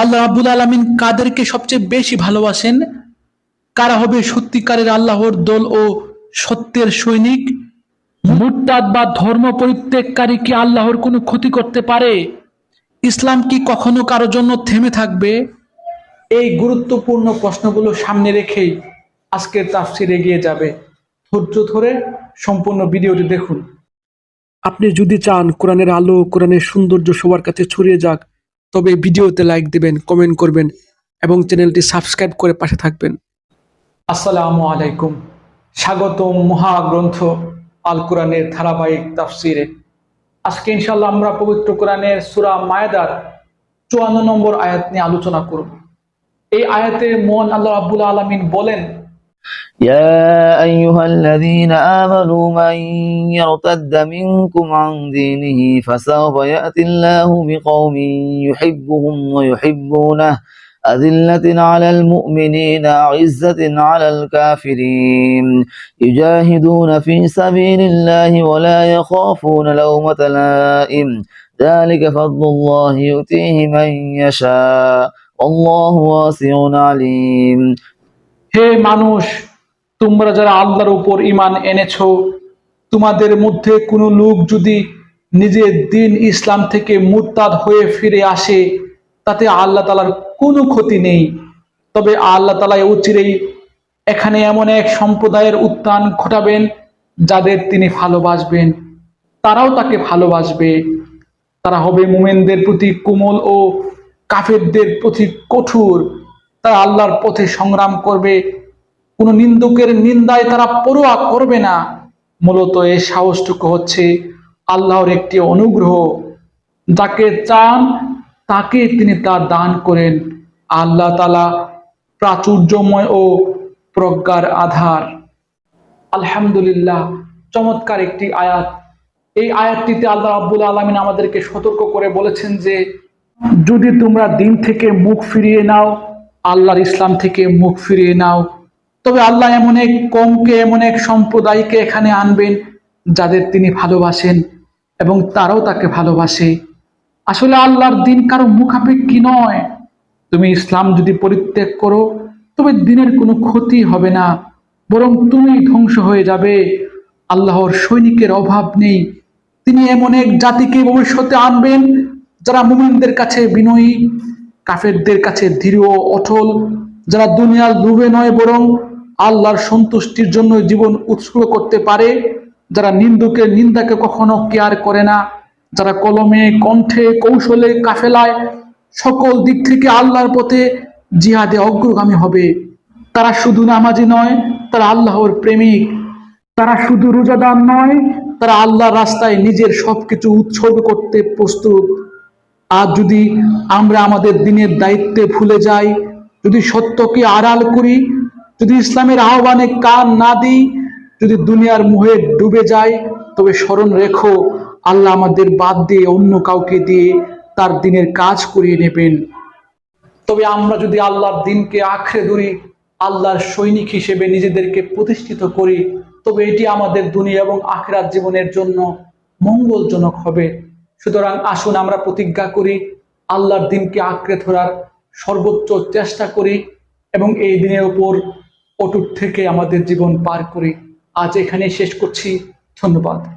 আল্লাহ রাব্বুল আলামিন কাদেরকে সবচেয়ে বেশি ভালোবাসেন? কারা হবে সত্যিকারের আল্লাহর দল ও সত্যের সৈনিক? মুরতাদ বা ধর্ম পরিত্যাগকারী কি আল্লাহর কোনো ক্ষতি করতে পারে? ইসলাম কি কখনো কারো জন্য থেমে থাকবে? এই গুরুত্বপূর্ণ প্রশ্নগুলো সামনে রেখেই আজকের তাফসীর এগিয়ে যাবে। ধৈর্য ধরে সম্পূর্ণ ভিডিওটি দেখুন। আপনি যদি চান কোরআনের আলো, কোরআনের সৌন্দর্য সবার কাছে ছড়িয়ে যাক, তবে ভিডিওতে লাইক দিবেন, কমেন্ট করবেন এবং চ্যানেলটি সাবস্ক্রাইব করে পাশে থাকবেন। আসসালামু আলাইকুম। স্বাগতম মহাগ্রন্থ আল কোরআনের ধারাবাহিক তাফসীরে। আজকে ইনশাআল্লাহ আমরা পবিত্র কোরআনের সূরা মায়েদার 54 নম্বর আয়াত নিয়ে আলোচনা করব। এই আয়াতে মহান আল্লাহ রাব্বুল আলামিন বলেন, يا أيها الذين آمنوا من يرتد منكم عن دينه فسوف يأتي الله بقوم يحبهم ويحبونه أذلة على المؤمنين أعزة على الكافرين يجاهدون في سبيل الله ولا يخافون لومة لائم ذلك فضل الله يؤتيه من يشاء والله واسع عليم। হে মানুষ, তোমরা যারা আল্লাহর উপর ঈমান এনেছো, তোমাদের মধ্যে কোনো লোক যদি নিজের দিন ইসলাম থেকে মুরতাদ হয়ে ফিরে আসে, তাতে আল্লাহ তাআলার কোনো ক্ষতি নেই। তবে আল্লাহ তাআলা অচিরেই এখানে এমন এক সম্প্রদায়ের উত্থান ঘটাবেন যাদের তিনি ভালোবাসবেন, তারাও তাকে ভালোবাসবে। তারা হবে মুমিনদের প্রতি কোমল ও কাফেরদের প্রতি কঠোর। তারা আল্লাহর পথে সংগ্রাম করবে, কোনো নিন্দুকের নিন্দায় তারা পরোয়া করবে না। মূলত এই সাহসটুকু হচ্ছে আল্লাহর একটি অনুগ্রহ। যাকে চান তাকে তিনি তা দান করেন। আল্লাহ তাআলা প্রাচুর্যময় ও প্রজ্ঞার আধার। আলহামদুলিল্লাহ, চমৎকার একটি আয়াত। এই আয়াতটিতে আল্লাহ রাব্বুল আলামিন আমাদেরকে সতর্ক করে বলেছেন যে যদি তোমরা দিন থেকে মুখ ফিরিয়ে নাও, আল্লাহর ইসলাম থেকে মুখ ফিরিয়ে নাও, তবে আল্লাহ এমন এক কওমকে, এমন এক সম্প্রদায়কে এখানে আনবেন যাদের তিনি ভালোবাসেন এবং তারাও তাকে ভালোবাসে। আসলে আল্লাহর দিন কারো মুখাপেক্ষী নয়। তুমি ইসলাম যদি পরিত্যাগ করো, তবে দিনের কোনো ক্ষতি হবে না, বরং তুমি ধ্বংস হয়ে যাবে। আল্লাহর সৈনিকের অভাব নেই। তিনি এমন এক জাতিকে ভবিষ্যতে আনবেন যারা মুমিনদের কাছে বিনয়ী, কাফেরদের কাছে দৃঢ় ও অটল, যারা দুনিয়ার লোভে নয় বরং আল্লাহর সন্তুষ্টির জন্য জীবন উৎসর্গ করতে পারে, যারা নিন্দুকের নিন্দাকে কখনো কেয়ার করে না, যারা কলমে, কণ্ঠে, কৌশলে, কাফেলায় সকল দিক থেকে আল্লাহর পথে জিহাদে অগ্রগামী হবে। তারা শুধু নামাজি নয়, তারা আল্লাহর প্রেমিক। তারা শুধু রোজাদার নয়, তারা আল্লাহর রাস্তায় নিজের সবকিছু উৎসর্গ করতে প্রস্তুত। আর যদি আমরা আমাদের দিনের দায়িত্বে ভুলে যাই, যদি সত্যকে আড়াল করি, যদি ইসলামের আহ্বানে কান না দিই, যদি দুনিয়ার মোহে ডুবে যাই, তবে স্মরণ রেখো আল্লাহ আমাদের বাদ দিয়ে অন্য কাউকে দিয়ে তার দিনের কাজ করিয়ে নেবেন। তবে আমরা যদি আল্লাহর দিনকে আঁকড়ে ধরি, আল্লাহর সৈনিক হিসেবে নিজেদেরকে প্রতিষ্ঠিত করি, তবে এটি আমাদের দুনিয়া এবং আখিরাত জীবনের জন্য মঙ্গলজনক হবে। সুতরাং আসুন আমরা প্রতিজ্ঞা করি, আল্লাহর দিনকে আঁকড়ে ধরার সর্বোচ্চ চেষ্টা করি এবং এই দিনের উপর অটুট থেকে আমাদের জীবন পার করি। আজ এখানে শেষ করছি। ধন্যবাদ।